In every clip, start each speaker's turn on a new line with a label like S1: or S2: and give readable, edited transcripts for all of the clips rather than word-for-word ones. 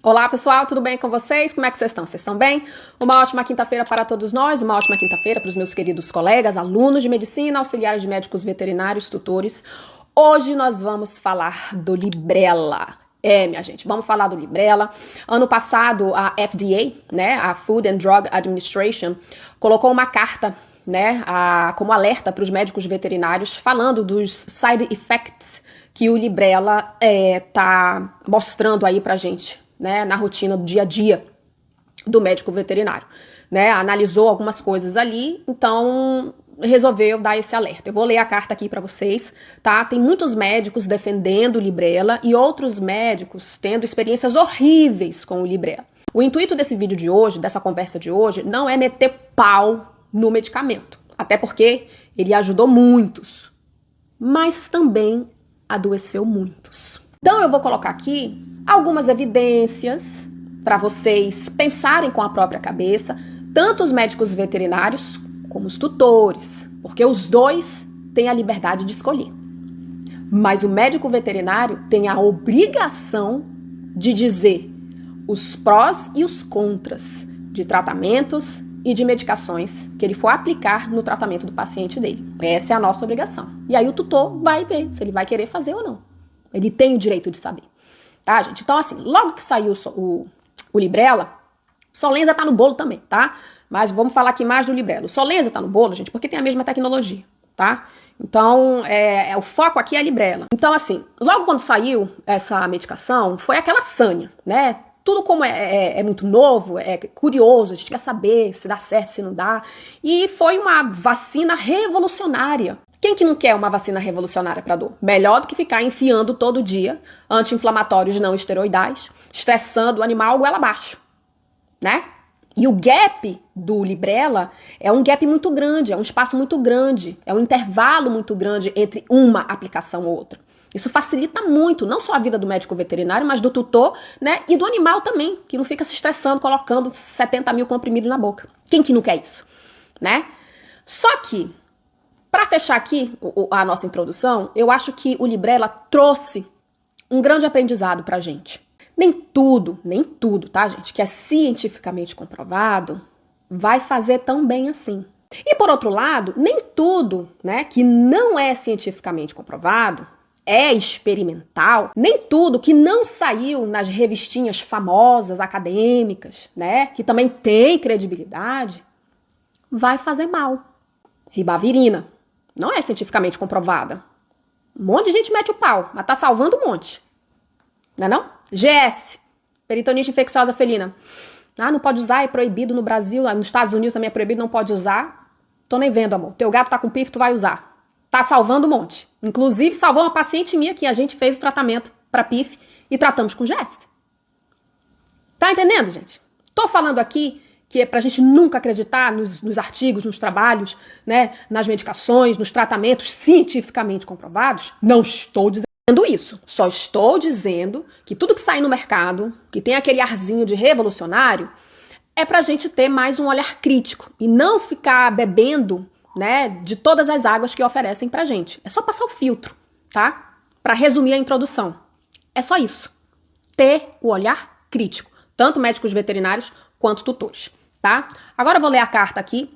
S1: Olá pessoal, tudo bem com vocês? Como é que vocês estão? Vocês estão bem? Uma ótima quinta-feira para todos nós, uma ótima quinta-feira para os meus queridos colegas, alunos de medicina, auxiliares de médicos veterinários, tutores. Hoje nós vamos falar do Librela. Minha gente, vamos falar do Librela. Ano passado a FDA, né, a Food and Drug Administration, colocou uma carta, né, como alerta para os médicos veterinários, falando dos side effects que o Librela tá mostrando aí pra gente, né, na rotina do dia a dia do médico veterinário, né, analisou algumas coisas ali, então resolveu dar esse alerta. Eu vou ler a carta aqui para vocês, tá? Tem muitos médicos defendendo o Librela e outros médicos tendo experiências horríveis com o Librela. O intuito desse vídeo de hoje, dessa conversa de hoje, não é meter pau no medicamento, até porque ele ajudou muitos, mas também adoeceu muitos. Então eu vou colocar aqui algumas evidências para vocês pensarem com a própria cabeça, tanto os médicos veterinários como os tutores, porque os dois têm a liberdade de escolher. Mas o médico veterinário tem a obrigação de dizer os prós e os contras de tratamentos e de medicações que ele for aplicar no tratamento do paciente dele. Essa é a nossa obrigação. E aí o tutor vai ver se ele vai querer fazer ou não. Ele tem o direito de saber. Tá, gente? Então, assim, logo que saiu o Librela, Solensia tá no bolo também, tá? Mas vamos falar aqui mais do Librela. O Solensia tá no bolo, gente, porque tem a mesma tecnologia, tá? Então, o foco aqui é a Librela. Então, assim, logo quando saiu essa medicação, foi aquela sanha, né? Tudo como é muito novo, é curioso, a gente quer saber se dá certo, se não dá. E foi uma vacina revolucionária. Quem que não quer uma vacina revolucionária para dor? Melhor do que ficar enfiando todo dia anti-inflamatórios não esteroidais, estressando o animal goela abaixo, né? E o gap do Librela é um gap muito grande, é um espaço muito grande, é um intervalo muito grande entre uma aplicação ou outra. Isso facilita muito, não só a vida do médico veterinário, mas do tutor, né? E do animal também, que não fica se estressando, colocando 70 mil comprimidos na boca. Quem que não quer isso, né? Só que, para fechar aqui a nossa introdução, eu acho que o Librela trouxe um grande aprendizado pra gente. Nem tudo, tá, gente, que é cientificamente comprovado, vai fazer tão bem assim. E por outro lado, nem tudo, né, que não é cientificamente comprovado, é experimental, nem tudo que não saiu nas revistinhas famosas, acadêmicas, né, que também tem credibilidade, vai fazer mal. Ribavirina não é cientificamente comprovada. Um monte de gente mete o pau, mas tá salvando um monte. Não é não? GS, peritonite infecciosa felina. Ah, não pode usar, é proibido no Brasil, nos Estados Unidos também é proibido, não pode usar. Tô nem vendo, amor. Teu gato tá com pif, tu vai usar. Tá salvando um monte. Inclusive, salvou uma paciente minha que a gente fez o tratamento para pif e tratamos com GS. Tá entendendo, gente? Tô falando aqui que é pra gente nunca acreditar nos artigos, nos trabalhos, né, nas medicações, nos tratamentos cientificamente comprovados. Não estou dizendo isso. Só estou dizendo que tudo que sai no mercado, que tem aquele arzinho de revolucionário, é pra gente ter mais um olhar crítico e não ficar bebendo, né, de todas as águas que oferecem pra gente. É só passar o filtro, tá? Pra resumir a introdução. É só isso. Ter o olhar crítico, tanto médicos veterinários quanto tutores, tá? Agora eu vou ler a carta aqui,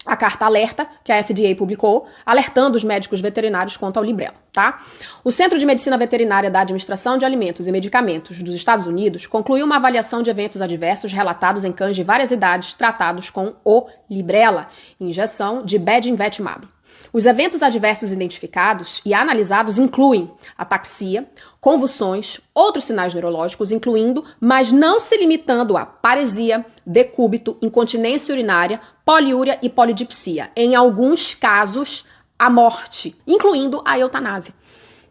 S1: a carta alerta que a FDA publicou, alertando os médicos veterinários quanto ao Librela, tá? O Centro de Medicina Veterinária da Administração de Alimentos e Medicamentos dos Estados Unidos concluiu uma avaliação de eventos adversos relatados em cães de várias idades tratados com o Librela, injeção de Bediinvetimab. Os eventos adversos identificados e analisados incluem ataxia, convulsões, outros sinais neurológicos, incluindo, mas não se limitando a paresia, decúbito, incontinência urinária, poliúria e polidipsia. Em alguns casos, a morte, incluindo a eutanásia.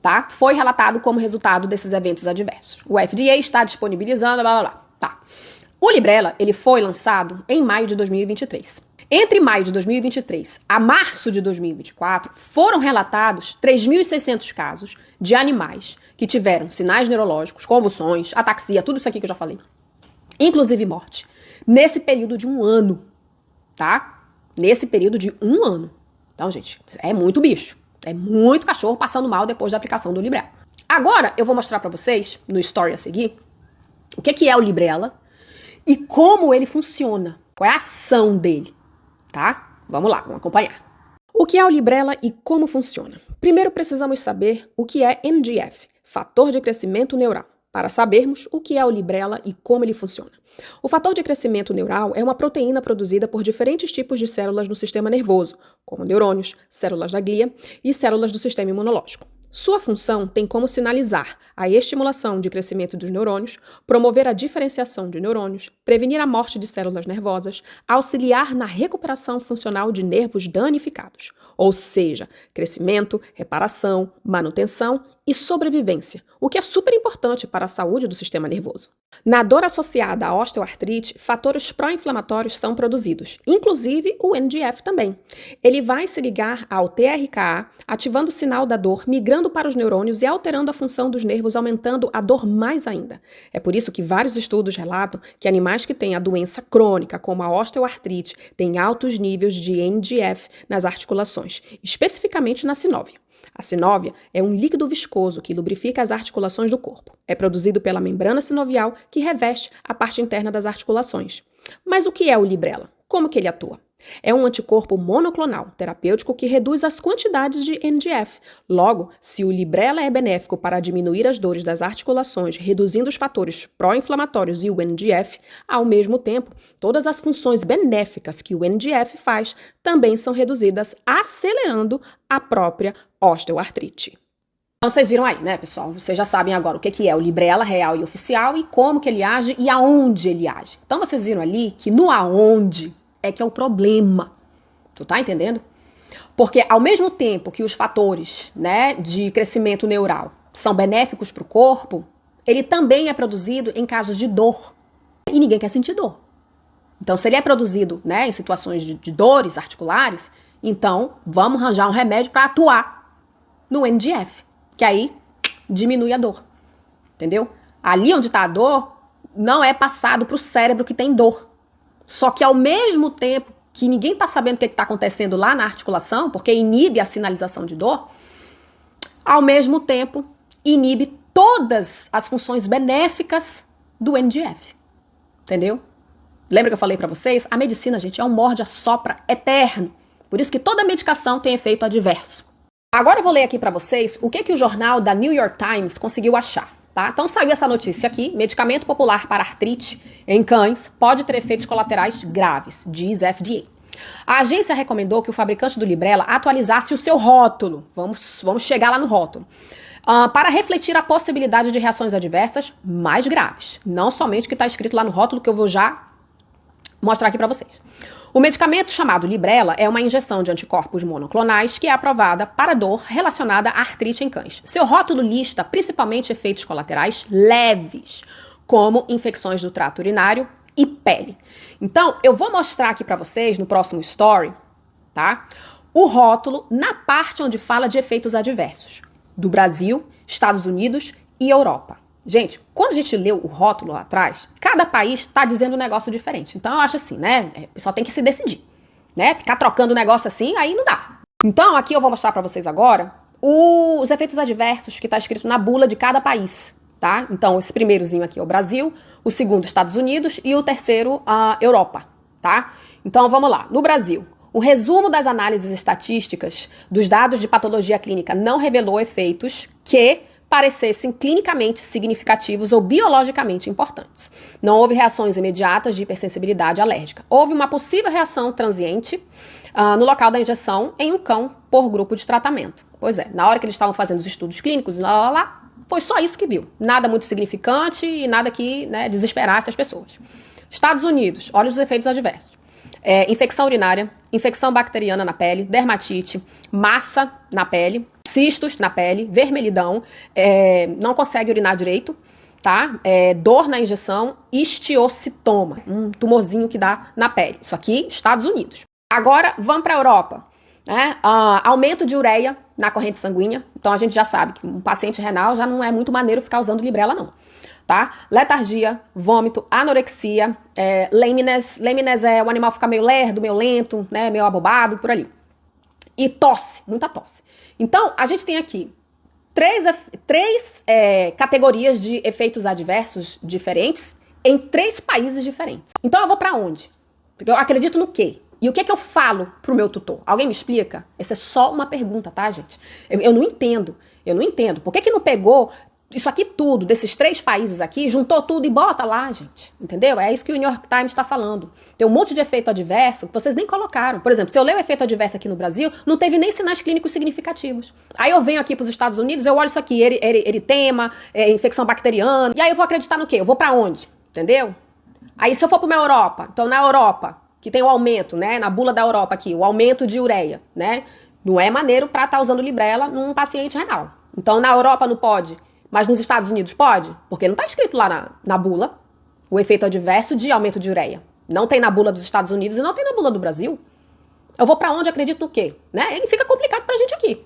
S1: Tá? Foi relatado como resultado desses eventos adversos. O FDA está disponibilizando, blá, blá, blá. Tá. O Librela, ele foi lançado em maio de 2023. Entre maio de 2023 a março de 2024, foram relatados 3.600 casos de animais que tiveram sinais neurológicos, convulsões, ataxia, tudo isso aqui que eu já falei, inclusive morte, nesse período de 1 ano, tá? Nesse período de 1 ano. Então, gente, é muito bicho. É muito cachorro passando mal depois da aplicação do Librela. Agora eu vou mostrar para vocês, no story a seguir, o que é o Librela e como ele funciona. Qual é a ação dele, tá? Vamos lá, vamos acompanhar. O que é o Librela e como funciona? Primeiro precisamos saber o que é NGF, fator de crescimento neural, para sabermos o que é o Librela e como ele funciona. O fator de crescimento neural é uma proteína produzida por diferentes tipos de células no sistema nervoso, como neurônios, células da glia e células do sistema imunológico. Sua função tem como sinalizar a estimulação de crescimento dos neurônios, promover a diferenciação de neurônios, prevenir a morte de células nervosas, auxiliar na recuperação funcional de nervos danificados, ou seja, crescimento, reparação, manutenção e sobrevivência, o que é super importante para a saúde do sistema nervoso. Na dor associada à osteoartrite, fatores pró-inflamatórios são produzidos, inclusive o NGF também. Ele vai se ligar ao TRKA, ativando o sinal da dor, migrando para os neurônios e alterando a função dos nervos, aumentando a dor mais ainda. É por isso que vários estudos relatam que animais que têm a doença crônica, como a osteoartrite, têm altos níveis de NGF nas articulações, especificamente na sinóvia. A sinóvia é um líquido viscoso que lubrifica as articulações do corpo. É produzido pela membrana sinovial que reveste a parte interna das articulações. Mas o que é o Librela? Como que ele atua? É um anticorpo monoclonal terapêutico que reduz as quantidades de NGF. Logo, se o Librela é benéfico para diminuir as dores das articulações, reduzindo os fatores pró-inflamatórios e o NGF, ao mesmo tempo, todas as funções benéficas que o NGF faz também são reduzidas, acelerando a própria osteoartrite. Então vocês viram aí, né, pessoal? Vocês já sabem agora o que é o Librela real e oficial e como que ele age e aonde ele age. Então vocês viram ali que no aonde é que é o problema. Tu tá entendendo? Porque ao mesmo tempo que os fatores, né, de crescimento neural são benéficos para o corpo, ele também é produzido em casos de dor. E ninguém quer sentir dor. Então, se ele é produzido, né, em situações de dores articulares, então vamos arranjar um remédio para atuar no NGF, que aí diminui a dor. Entendeu? Ali onde está a dor, não é passado para o cérebro que tem dor. Só que ao mesmo tempo que ninguém está sabendo o que está acontecendo lá na articulação, porque inibe a sinalização de dor, ao mesmo tempo inibe todas as funções benéficas do NGF. Entendeu? Lembra que eu falei para vocês? A medicina, gente, é um morde-a-sopra eterno. Por isso que toda medicação tem efeito adverso. Agora eu vou ler aqui para vocês o que o jornal da New York Times conseguiu achar. Tá? Então saiu essa notícia aqui: medicamento popular para artrite em cães pode ter efeitos colaterais graves, diz FDA. A agência recomendou que o fabricante do Librela atualizasse o seu rótulo, vamos chegar lá no rótulo, para refletir a possibilidade de reações adversas mais graves, não somente o que está escrito lá no rótulo, que eu vou já mostrar aqui para vocês. O medicamento chamado Librela é uma injeção de anticorpos monoclonais que é aprovada para dor relacionada à artrite em cães. Seu rótulo lista principalmente efeitos colaterais leves, como infecções do trato urinário e pele. Então, eu vou mostrar aqui para vocês no próximo story, tá? O rótulo na parte onde fala de efeitos adversos do Brasil, Estados Unidos e Europa. Gente, quando a gente leu o rótulo lá atrás, cada país está dizendo um negócio diferente. Então, eu acho assim, né? O pessoal tem que se decidir, né? Ficar trocando negócio assim, aí não dá. Então, aqui eu vou mostrar para vocês agora os efeitos adversos que está escrito na bula de cada país, tá? Então, esse primeirozinho aqui é o Brasil, o segundo, Estados Unidos, e o terceiro, a Europa, tá? Então, vamos lá. No Brasil, o resumo das análises estatísticas dos dados de patologia clínica não revelou efeitos que parecessem clinicamente significativos ou biologicamente importantes. Não houve reações imediatas de hipersensibilidade alérgica. Houve uma possível reação transiente no local da injeção em um cão por grupo de tratamento. Pois é, na hora que eles estavam fazendo os estudos clínicos, foi só isso que viu. Nada muito significante e nada que, né, desesperasse as pessoas. Estados Unidos, olha os efeitos adversos. Infecção urinária, infecção bacteriana na pele, dermatite, massa na pele, cistos na pele, vermelhidão, não consegue urinar direito, tá? Dor na injeção, histiocitoma, um tumorzinho que dá na pele. Isso aqui, Estados Unidos. Agora, vamos para a Europa. Né? Aumento de ureia na corrente sanguínea. Então, a gente já sabe que um paciente renal já não é muito maneiro ficar usando Librela, não. Tá? Letargia, vômito, anorexia, lameness. Lameness é o animal ficar meio lerdo, meio lento, né? Meio abobado, por ali. e tosse, muita tosse. Então, a gente tem aqui três categorias de efeitos adversos diferentes em 3 países diferentes. Então, eu vou pra onde? Porque eu acredito no quê? E o que é que eu falo pro meu tutor? Alguém me explica? Essa é só uma pergunta, tá, gente? Eu não entendo. Eu não entendo. Por que não pegou isso aqui tudo, desses 3 países aqui, juntou tudo e bota lá, gente? Entendeu? É isso que o New York Times está falando. Tem um monte de efeito adverso que vocês nem colocaram. Por exemplo, se eu ler o efeito adverso aqui no Brasil, não teve nem sinais clínicos significativos. Aí eu venho aqui para os Estados Unidos, eu olho isso aqui, eritema, infecção bacteriana, e aí eu vou acreditar no quê? Eu vou para onde? Entendeu? Aí se eu for para uma Europa, então na Europa, que tem o aumento, né, na bula da Europa aqui, o aumento de ureia, né, não é maneiro para estar usando Librela num paciente renal. Então na Europa não pode, mas nos Estados Unidos pode? Porque não está escrito lá na bula o efeito adverso de aumento de ureia. Não tem na bula dos Estados Unidos e não tem na bula do Brasil. Eu vou para onde, acredito no quê? Né? E fica complicado pra gente aqui.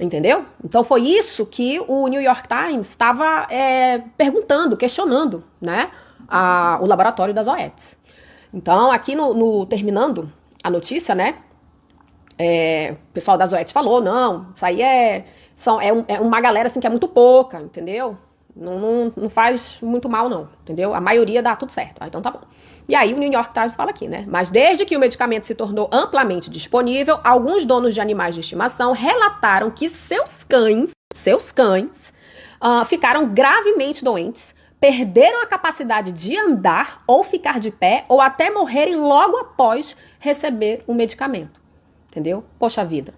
S1: Entendeu? Então foi isso que o New York Times estava perguntando, questionando, né, o laboratório das OETs. Então, aqui terminando a notícia, né, o pessoal das OETs falou, não, isso aí é uma galera assim que é muito pouca, entendeu? Não faz muito mal não, entendeu? A maioria dá tudo certo, então tá bom. E aí o New York Times fala aqui, né, mas desde que o medicamento se tornou amplamente disponível, alguns donos de animais de estimação relataram que seus cães ficaram gravemente doentes, perderam a capacidade de andar ou ficar de pé ou até morrerem logo após receber o medicamento. Entendeu? Poxa vida.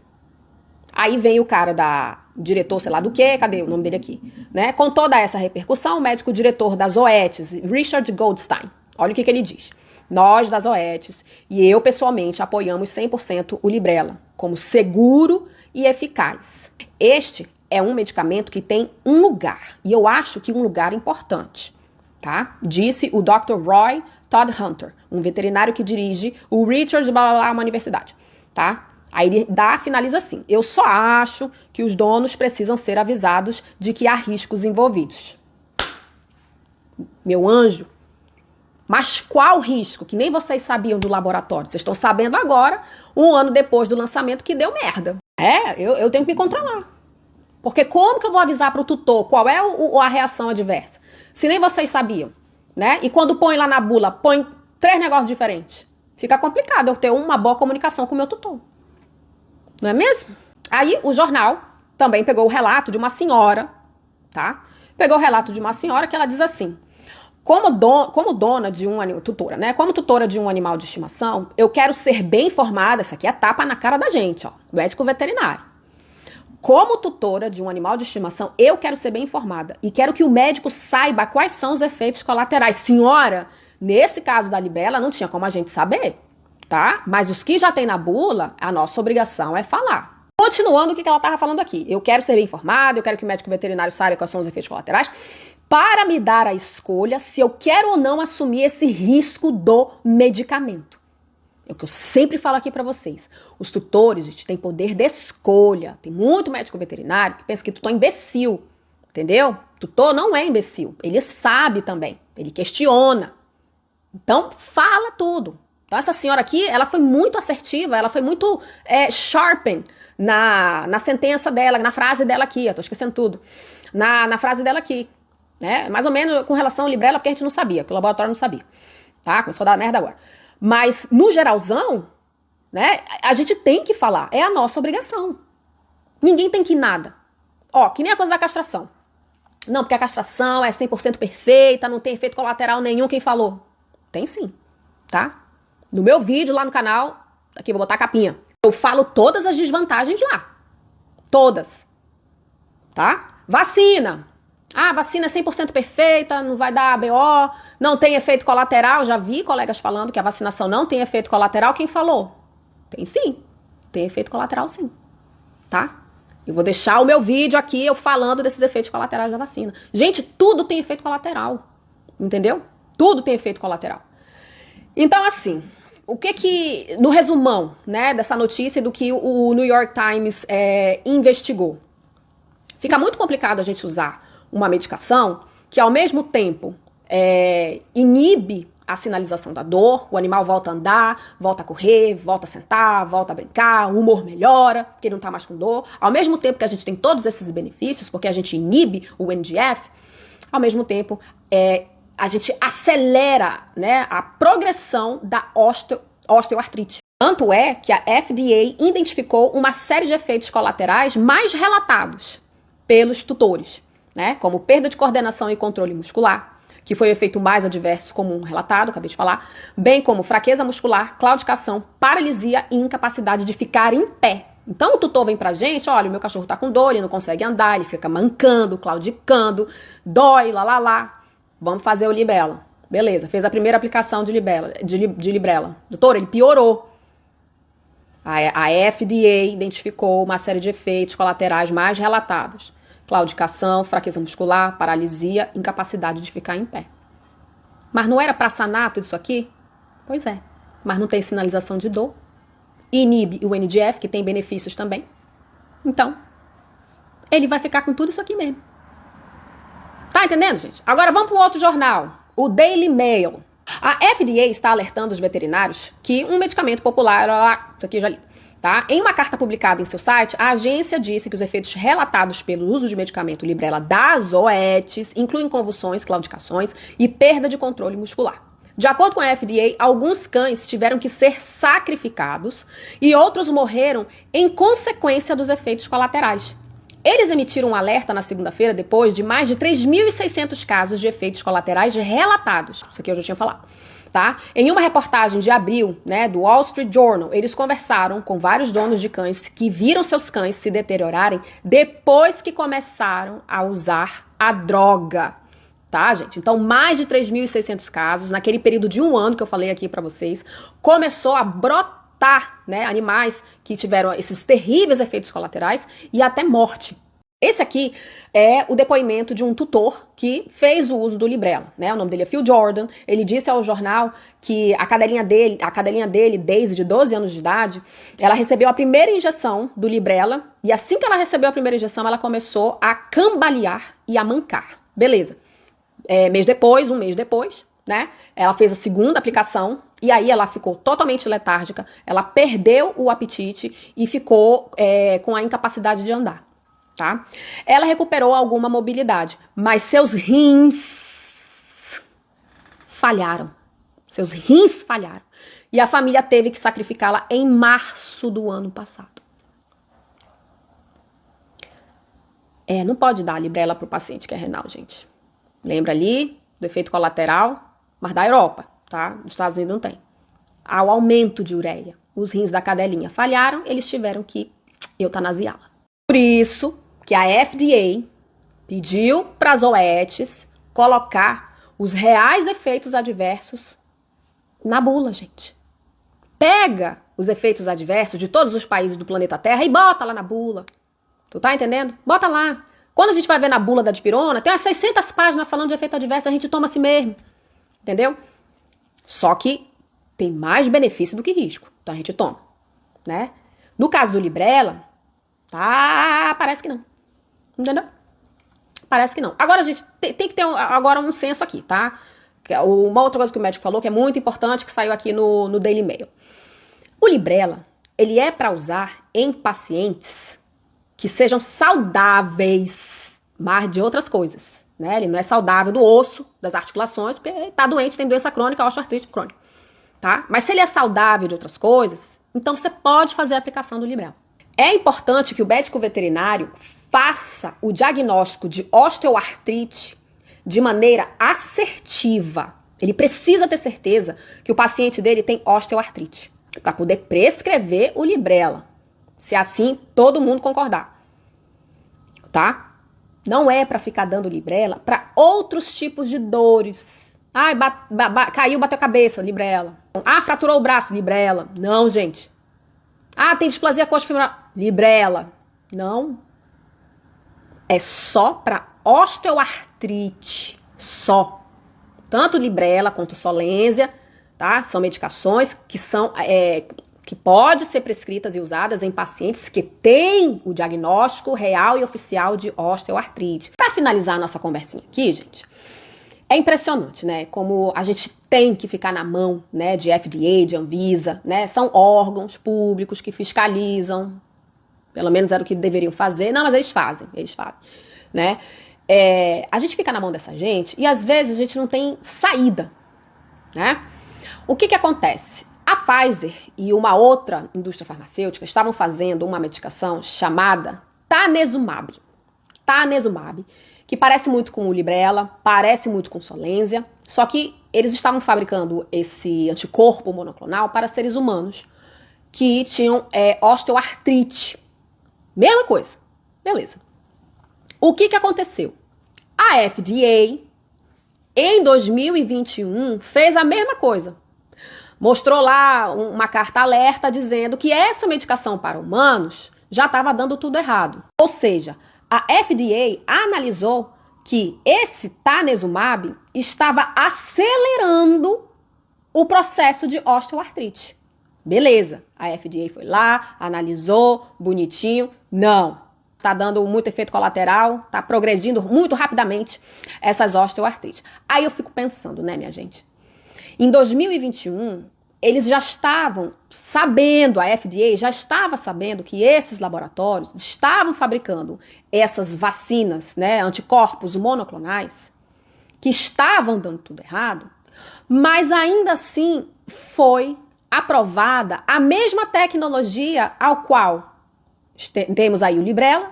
S1: Aí vem o cara diretor, sei lá do quê, cadê o nome dele aqui? Né? Com toda essa repercussão, o médico diretor das OETs, Richard Goldstein, olha o que ele diz. Nós das OETs e eu pessoalmente apoiamos 100% o Librela como seguro e eficaz. Este é um medicamento que tem um lugar, e eu acho que um lugar importante, tá? Disse o Dr. Roy Todd Hunter, um veterinário que dirige o Richards, blá, blá, blá, uma universidade, tá? Aí ele finaliza assim, eu só acho que os donos precisam ser avisados de que há riscos envolvidos. Meu anjo, mas qual risco? Que nem vocês sabiam do laboratório, vocês estão sabendo agora, 1 ano depois do lançamento, que deu merda. Eu tenho que me controlar. Porque como que eu vou avisar para o tutor qual é a reação adversa? Se nem vocês sabiam, né? E quando põe lá na bula, põe 3 negócios diferentes. Fica complicado eu ter uma boa comunicação com o meu tutor. Não é mesmo? Aí o jornal também pegou o relato de uma senhora, tá? Pegou o relato de uma senhora que ela diz assim, como dona de tutora, né? Como tutora de um animal de estimação, eu quero ser bem informada, isso aqui é tapa na cara da gente, ó, médico veterinário. Como tutora de um animal de estimação, eu quero ser bem informada e quero que o médico saiba quais são os efeitos colaterais. Senhora, nesse caso da Librela, não tinha como a gente saber, tá? Mas os que já tem na bula, a nossa obrigação é falar. Continuando o que ela estava falando aqui. Eu quero ser bem informada, eu quero que o médico veterinário saiba quais são os efeitos colaterais para me dar a escolha se eu quero ou não assumir esse risco do medicamento. É o que eu sempre falo aqui pra vocês. Os tutores, gente, têm poder de escolha. Tem muito médico veterinário que pensa que tutor é imbecil. Entendeu? Tutor não é imbecil. Ele sabe também. Ele questiona. Então, fala tudo. Então, essa senhora aqui, ela foi muito assertiva, ela foi muito sharpen na sentença dela, na frase dela aqui. Eu tô esquecendo tudo. Na frase dela aqui. Né? Mais ou menos com relação ao Librela, porque a gente não sabia, que o laboratório não sabia. Tá? Começou a dar merda agora. Mas, no geralzão, né, a gente tem que falar. É a nossa obrigação. Ninguém tem que ir nada. Ó, que nem a coisa da castração. Não, porque a castração é 100% perfeita, não tem efeito colateral nenhum. Quem falou? Tem sim, tá? No meu vídeo lá no canal, aqui vou botar a capinha. Eu falo todas as desvantagens lá. Todas. Tá? Vacina. Ah, a vacina é 100% perfeita, não vai dar ABO, não tem efeito colateral. Já vi colegas falando que a vacinação não tem efeito colateral. Quem falou? Tem sim. Tem efeito colateral sim. Tá? Eu vou deixar o meu vídeo aqui eu falando desses efeitos colaterais da vacina. Gente, tudo tem efeito colateral. Entendeu? Tudo tem efeito colateral. Então, assim, o que no resumão, né, dessa notícia do que o New York Times investigou. Fica muito complicado a gente usar uma medicação que ao mesmo tempo inibe a sinalização da dor, o animal volta a andar, volta a correr, volta a sentar, volta a brincar, o humor melhora, porque ele não tá mais com dor. Ao mesmo tempo que a gente tem todos esses benefícios, porque a gente inibe o NGF, ao mesmo tempo a gente acelera, né, a progressão da osteoartrite. Tanto é que a FDA identificou uma série de efeitos colaterais mais relatados pelos tutores, né, como perda de coordenação e controle muscular, que foi o efeito mais adverso comum relatado, acabei de falar, bem como fraqueza muscular, claudicação, paralisia e incapacidade de ficar em pé. Então o tutor vem pra gente, olha, o meu cachorro tá com dor, ele não consegue andar, ele fica mancando, claudicando, dói, lá. Vamos fazer o Librela. Beleza, fez a primeira aplicação de Librela. Doutor, ele piorou. A FDA identificou uma série de efeitos colaterais mais relatados. Claudicação, fraqueza muscular, paralisia, incapacidade de ficar em pé. Mas não era para sanar tudo isso aqui? Pois é, mas não tem sinalização de dor. Inibe o NGF, que tem benefícios também. Então, ele vai ficar com tudo isso aqui mesmo. Tá entendendo, gente? Agora vamos para o outro jornal, o Daily Mail. A FDA está alertando os veterinários que um medicamento popular, isso aqui eu já li, tá? Em uma carta publicada em seu site, a agência disse que os efeitos relatados pelo uso de medicamento Librela das OETs incluem convulsões, claudicações e perda de controle muscular. De acordo com a FDA, alguns cães tiveram que ser sacrificados e outros morreram em consequência dos efeitos colaterais. Eles emitiram um alerta na segunda-feira depois de mais de 3.600 casos de efeitos colaterais relatados. Isso aqui eu já tinha falado. Tá? Em uma reportagem de abril, né, do Wall Street Journal, eles conversaram com vários donos de cães que viram seus cães se deteriorarem depois que começaram a usar a droga. Tá, gente? Então, mais de 3.600 casos, naquele período de um ano que eu falei aqui pra vocês, começou a brotar, né, animais que tiveram esses terríveis efeitos colaterais e até morte. Esse aqui é o depoimento de um tutor que fez o uso do Librela, né? O nome dele é Phil Jordan. Ele disse ao jornal que a cadelinha dele, Daisy, de 12 anos de idade, ela recebeu a primeira injeção do Librela e assim que ela recebeu a primeira injeção, ela começou a cambalear e a mancar. Beleza. Um mês depois, né? Ela fez a segunda aplicação e aí ela ficou totalmente letárgica, ela perdeu o apetite e ficou com a incapacidade de andar. Tá? Ela recuperou alguma mobilidade, mas seus rins falharam. Seus rins falharam. E a família teve que sacrificá-la em março do ano passado. Não pode dar a Librela pro paciente que é renal, gente. Lembra ali do efeito colateral, mas da Europa, tá? Nos Estados Unidos não tem. Há o aumento de ureia. Os rins da cadelinha falharam, eles tiveram que eutanasiá-la. Por isso que a FDA pediu para as OETs colocar os reais efeitos adversos na bula, gente. Pega os efeitos adversos de todos os países do planeta Terra e bota lá na bula. Tu tá entendendo? Bota lá. Quando a gente vai ver na bula da dipirona, tem umas 600 páginas falando de efeito adverso, a gente toma assim mesmo. Entendeu? Só que tem mais benefício do que risco. Então a gente toma, né? No caso do Librela, tá, parece que não. Entendeu? Parece que não. Agora, a gente tem que ter agora um senso aqui, tá? Uma outra coisa que o médico falou, que é muito importante, que saiu aqui no Daily Mail. O Librela, ele é para usar em pacientes que sejam saudáveis, mas de outras coisas, né? Ele não é saudável do osso, das articulações, porque ele tá doente, tem doença crônica, osteoartrite crônica, tá? Mas se ele é saudável de outras coisas, então você pode fazer a aplicação do Librela. É importante que o médico veterinário faça o diagnóstico de osteoartrite de maneira assertiva. Ele precisa ter certeza que o paciente dele tem osteoartrite para poder prescrever o Librela, se assim todo mundo concordar, tá? Não é para ficar dando Librela para outros tipos de dores. Ai, caiu, bateu a cabeça, Librela. Ah, fraturou o braço, Librela. Não, gente. Ah, tem displasia coxofemoral, Librela. Não. É só para osteoartrite, só. Tanto Librela quanto Solensia, tá? São medicações que podem ser prescritas e usadas em pacientes que têm o diagnóstico real e oficial de osteoartrite. Para finalizar a nossa conversinha aqui, gente, É impressionante, né? Como a gente tem que ficar na mão, né, de FDA, de Anvisa, né? São órgãos públicos que fiscalizam, pelo menos era o que deveriam fazer. Não, mas eles fazem, né? A gente fica na mão dessa gente e às vezes a gente não tem saída, né? O que acontece? A Pfizer e uma outra indústria farmacêutica estavam fazendo uma medicação chamada Tanezumab. Tanezumab, que parece muito com o Librela, parece muito com Solensia, só que eles estavam fabricando esse anticorpo monoclonal para seres humanos que tinham osteoartrite. Mesma coisa. Beleza. O que aconteceu? A FDA, em 2021, fez a mesma coisa. Mostrou lá uma carta alerta dizendo que essa medicação para humanos já estava dando tudo errado. Ou seja, a FDA analisou que esse Tanezumab estava acelerando o processo de osteoartrite. Beleza, a FDA foi lá, analisou, bonitinho. Não, está dando muito efeito colateral, está progredindo muito rapidamente essas osteoartrites. Aí eu fico pensando, né, minha gente? Em 2021, eles já estavam sabendo, a FDA já estava sabendo que esses laboratórios estavam fabricando essas vacinas, né, anticorpos monoclonais, que estavam dando tudo errado, mas ainda assim foi aprovada a mesma tecnologia ao qual temos aí o Librela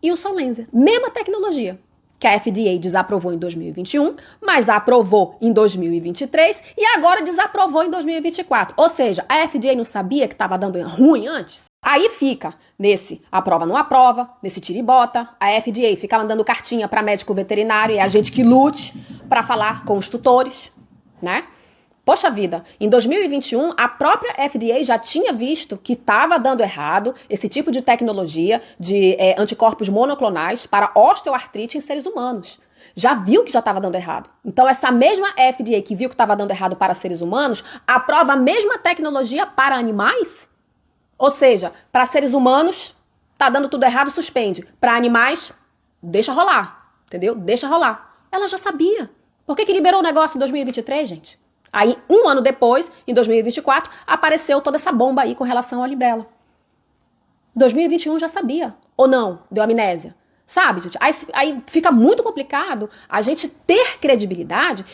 S1: e o Solensia. Mesma tecnologia que a FDA desaprovou em 2021, mas aprovou em 2023 e agora desaprovou em 2024. Ou seja, a FDA não sabia que estava dando ruim antes? Aí fica nesse aprova, não aprova, nesse tira e bota. A FDA fica mandando cartinha para médico veterinário e a gente que lute para falar com os tutores, né? Poxa vida, em 2021, a própria FDA já tinha visto que estava dando errado esse tipo de tecnologia de anticorpos monoclonais para osteoartrite em seres humanos. Já viu que já estava dando errado. Então, essa mesma FDA que viu que estava dando errado para seres humanos, aprova a mesma tecnologia para animais? Ou seja, para seres humanos, tá dando tudo errado, suspende. Para animais, deixa rolar, entendeu? Deixa rolar. Ela já sabia. Por que liberou o negócio em 2023, gente? Aí, um ano depois, em 2024, apareceu toda essa bomba aí com relação ao Librela. 2021 já sabia. Ou não? Deu amnésia. Sabe, gente? Aí fica muito complicado a gente ter credibilidade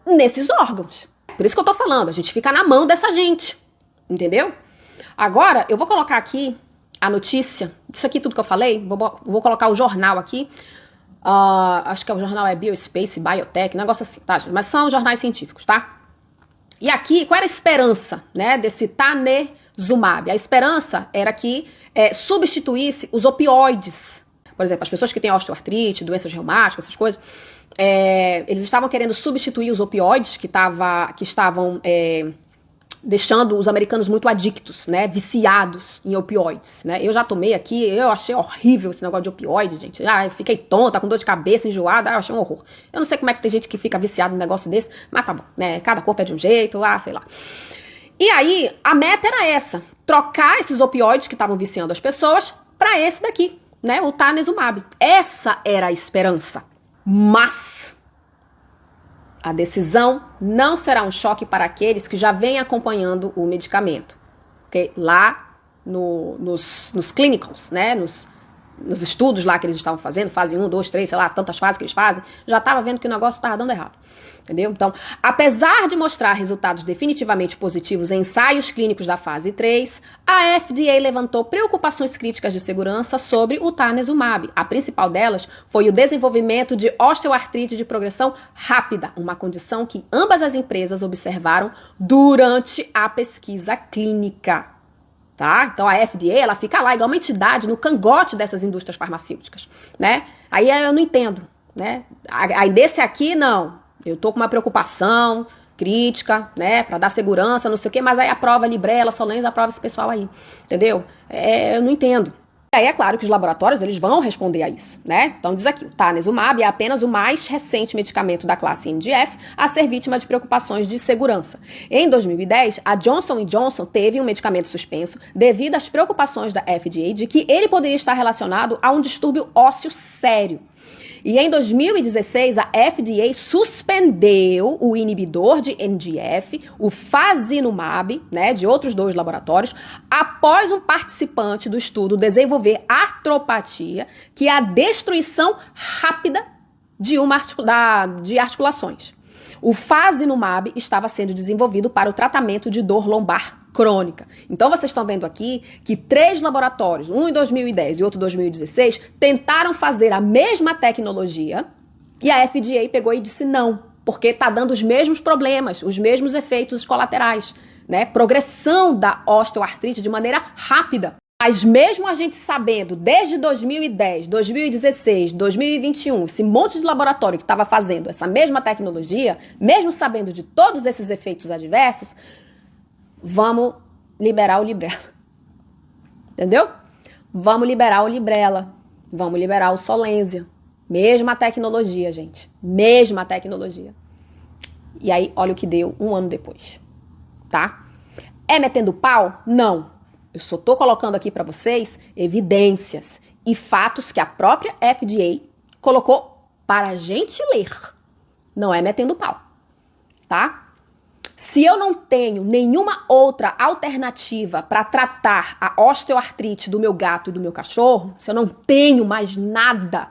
S1: nesses órgãos. Por isso que eu tô falando, a gente fica na mão dessa gente. Entendeu? Agora, eu vou colocar aqui a notícia. Isso aqui tudo que eu falei, vou colocar o jornal aqui. Acho que o jornal é Biospace, Biotech, um negócio assim, tá, gente? Mas são jornais científicos, tá? E aqui, qual era a esperança, né, desse Tanezumab? A esperança era que substituísse os opioides. Por exemplo, as pessoas que têm osteoartrite, doenças reumáticas, essas coisas, eles estavam querendo substituir os opioides que estavam deixando os americanos muito adictos, né, viciados em opioides, né? Eu já tomei aqui, eu achei horrível esse negócio de opioide, gente. Fiquei tonta, com dor de cabeça, enjoada, eu achei um horror. Eu não sei como é que tem gente que fica viciado num negócio desse, mas tá bom, né? Cada corpo é de um jeito, sei lá. E aí, a meta era essa, trocar esses opioides que estavam viciando as pessoas para esse daqui, né, o Tanezumab. Essa era a esperança. Mas a decisão não será um choque para aqueles que já vêm acompanhando o medicamento. Okay? Lá nos clinicals, né? Nos estudos lá que eles estavam fazendo, fase 1, 2, 3, sei lá, tantas fases que eles fazem, já estava vendo que o negócio estava dando errado. Entendeu? Então, apesar de mostrar resultados definitivamente positivos em ensaios clínicos da fase 3, a FDA levantou preocupações críticas de segurança sobre o Tanezumab. A principal delas foi o desenvolvimento de osteoartrite de progressão rápida, uma condição que ambas as empresas observaram durante a pesquisa clínica. Tá? Então a FDA, ela fica lá igual uma entidade no cangote dessas indústrias farmacêuticas, né? Aí eu não entendo, né? Aí desse aqui, não. Eu tô com uma preocupação crítica, né, para dar segurança, não sei o quê, mas aí aprova Librela, Solensia, aprova esse pessoal aí, entendeu? Eu não entendo. Aí é claro que os laboratórios, eles vão responder a isso, né? Então diz aqui, o Tanezumab é apenas o mais recente medicamento da classe NDF a ser vítima de preocupações de segurança. Em 2010, a Johnson & Johnson teve um medicamento suspenso devido às preocupações da FDA de que ele poderia estar relacionado a um distúrbio ósseo sério. E em 2016, a FDA suspendeu o inibidor de NGF, o fasinumab, né, de outros 2 laboratórios, após um participante do estudo desenvolver artropatia, que é a destruição rápida de articulações. O fasinumab estava sendo desenvolvido para o tratamento de dor lombar crônica. Então, vocês estão vendo aqui que 3 laboratórios, um em 2010 e outro em 2016, tentaram fazer a mesma tecnologia e a FDA pegou e disse não, porque está dando os mesmos problemas, os mesmos efeitos colaterais, né? Progressão da osteoartrite de maneira rápida. Mas mesmo a gente sabendo, desde 2010, 2016, 2021, esse monte de laboratório que estava fazendo essa mesma tecnologia, mesmo sabendo de todos esses efeitos adversos, vamos liberar o Librela. Entendeu? Vamos liberar o Librela. Vamos liberar o Solensia. Mesma tecnologia, gente. Mesma tecnologia. E aí, olha o que deu um ano depois. Tá? É metendo pau? Não. Eu só tô colocando aqui para vocês evidências e fatos que a própria FDA colocou para a gente ler. Não é metendo pau, tá? Se eu não tenho nenhuma outra alternativa para tratar a osteoartrite do meu gato e do meu cachorro, se eu não tenho mais nada,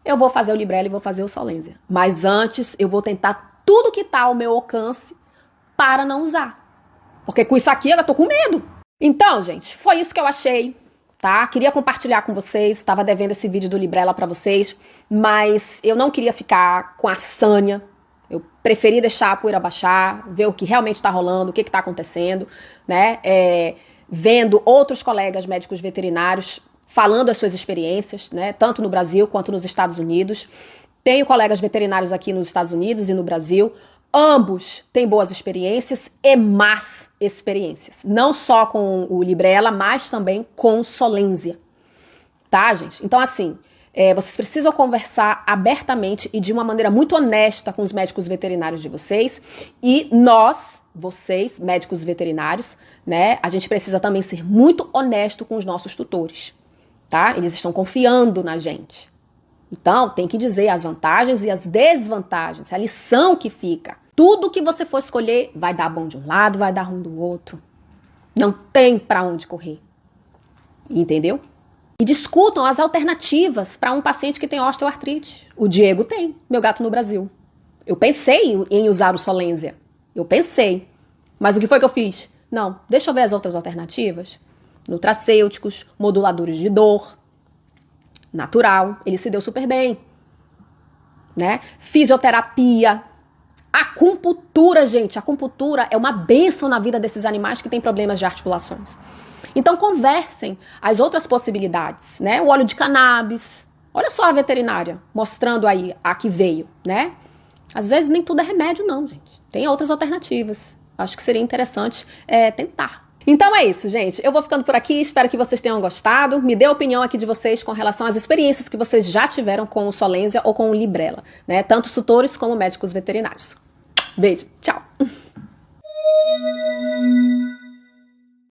S1: eu vou fazer o Librela e vou fazer o Solensia. Mas antes eu vou tentar tudo que tá ao meu alcance para não usar. Porque com isso aqui eu tô com medo. Então, gente, foi isso que eu achei, tá? Queria compartilhar com vocês, estava devendo esse vídeo do Librela para vocês, mas eu não queria ficar com a sanha. Eu preferi deixar a poeira baixar, ver o que realmente está rolando, o que está acontecendo, né? Vendo outros colegas médicos veterinários falando as suas experiências, né? Tanto no Brasil quanto nos Estados Unidos. Tenho colegas veterinários aqui nos Estados Unidos e no Brasil. Ambos têm boas experiências e más experiências. Não só com o Librela, mas também com Solensia. Tá, gente? Então, assim, vocês precisam conversar abertamente e de uma maneira muito honesta com os médicos veterinários de vocês. E nós, vocês, médicos veterinários, né? A gente precisa também ser muito honesto com os nossos tutores, tá? Eles estão confiando na gente. Então, tem que dizer as vantagens e as desvantagens, a lição que fica. Tudo que você for escolher vai dar bom de um lado, vai dar ruim do outro. Não tem pra onde correr. Entendeu? E discutam as alternativas para um paciente que tem osteoartrite. O Diego tem, meu gato no Brasil. Eu pensei em usar o Solensia. Eu pensei. Mas o que foi que eu fiz? Não, deixa eu ver as outras alternativas. Nutracêuticos, moduladores de dor. Natural, ele se deu super bem, né? Fisioterapia, acupuntura, gente, a acupuntura é uma bênção na vida desses animais que têm problemas de articulações. Então conversem as outras possibilidades, né? O óleo de cannabis, olha só a veterinária mostrando aí a que veio, né? Às vezes nem tudo é remédio não, gente, tem outras alternativas. Acho que seria interessante tentar. Então é isso, gente. Eu vou ficando por aqui, espero que vocês tenham gostado. Me dê a opinião aqui de vocês com relação às experiências que vocês já tiveram com o Solensia ou com o Librela, né? Tanto os tutores como médicos veterinários. Beijo, tchau!